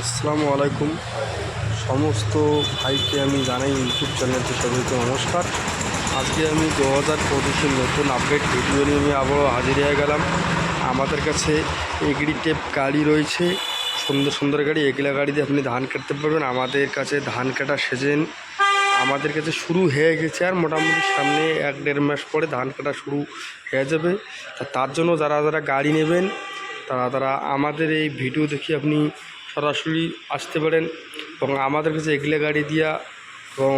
আসসালামু আলাইকুম। সমস্ত ভাইকে আমি জানাই ইউটিউব চ্যানেলটি সবাইকে নমস্কার। আজকে আমি 2025 নতুন আপডেট ভিডিও নিয়ে আমি আবারও হাজির হয়ে গেলাম। আমাদের কাছে এগ্রি টেপ গাড়ি রয়েছে, সুন্দর সুন্দর গাড়ি। এগুলা গাড়ি দিয়ে আপনি ধান কাটতে পারবেন। আমাদের কাছে ধান কাটা সিজন আমাদের কাছে শুরু হয়ে গেছে, আর মোটামুটি সামনে 1-1.5 মাস পরে ধান কাটা শুরু হয়ে যাবে। তার জন্য যারা যারা গাড়ি নেবেন তারা আমাদের এই ভিডিও দেখে আপনি সরাসরি আসতে পারেন। এবং আমাদের কাছে এগুলো গাড়ি দিয়া এবং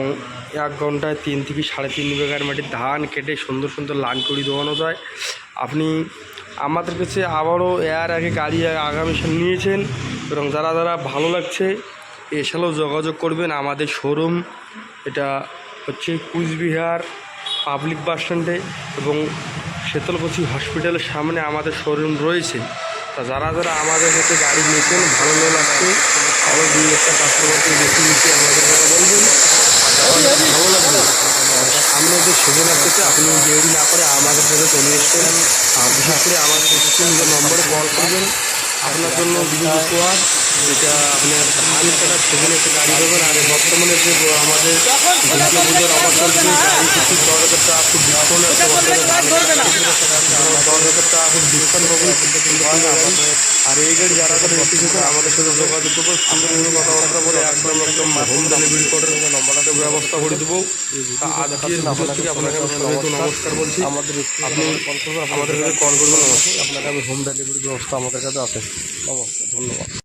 1 ঘন্টায় 3 থেকে 3.5 বিঘার মাটির ধান কেটে সুন্দর সুন্দর লান করে দেওয়ানো যায়। আপনি আমাদের কাছে আবারও এর আগে গাড়ি আগামী সাল নিয়েছেন, এবং যারা যারা ভালো লাগছে এসালেও যোগাযোগ করবেন। আমাদের শোরুম এটা হচ্ছে কুচবিহার পাবলিক বাস স্ট্যান্ডে এবং শীতলকুচি হসপিটালের সামনে আমাদের শোরুম রয়েছে। তা যারা যারা আমাদের কাছে গাড়ি নিয়েছেন ভালো লাগছে, আরও 2-1টা কাস্টমারকে বেশি নিচ্ছে আমাদের কথা বলবেন। ভালো লাগবে। সামনে যে সেজন আসতেছে আপনি দেরি না করে আমাদের কাছে চলে এসছেন। আর বিশেষ করে আমাদের কাছে নিজের নম্বরে কল করবেন। আপনার জন্য বিভিন্ন উপহার, যেটা আপনার ধান কাটার সেজনে একটা গাড়ি পাবেন। আর বর্তমানে যে আমাদের দুর্গা পুজোর অফার চলছে, গাড়ি কিছু 10,000 টাকা খুব ডিসকাউন্ট আছে। 10,000 টাকা খুব ডিসকাউন্ট পাবেন। আর এই গাড়ি যারা যারা রেখে গেছেন আমাদের সাথে যোগাযোগ করবো, সুন্দরভাবে কথাবার্তা বলে একদম হোম ডেলিভারি করে নম্বরটাকে ব্যবস্থা করে দেবো। আজকের ভিডিও থেকে আপনাকে আমি সবাইকে নমস্কার বলছি। আপনি আমাদের কাছে কল করবেন। নমস্কার। আপনাকে আমি হোম ডেলিভারি ব্যবস্থা আমাদের কাছে আছে। নমস্কার, ধন্যবাদ।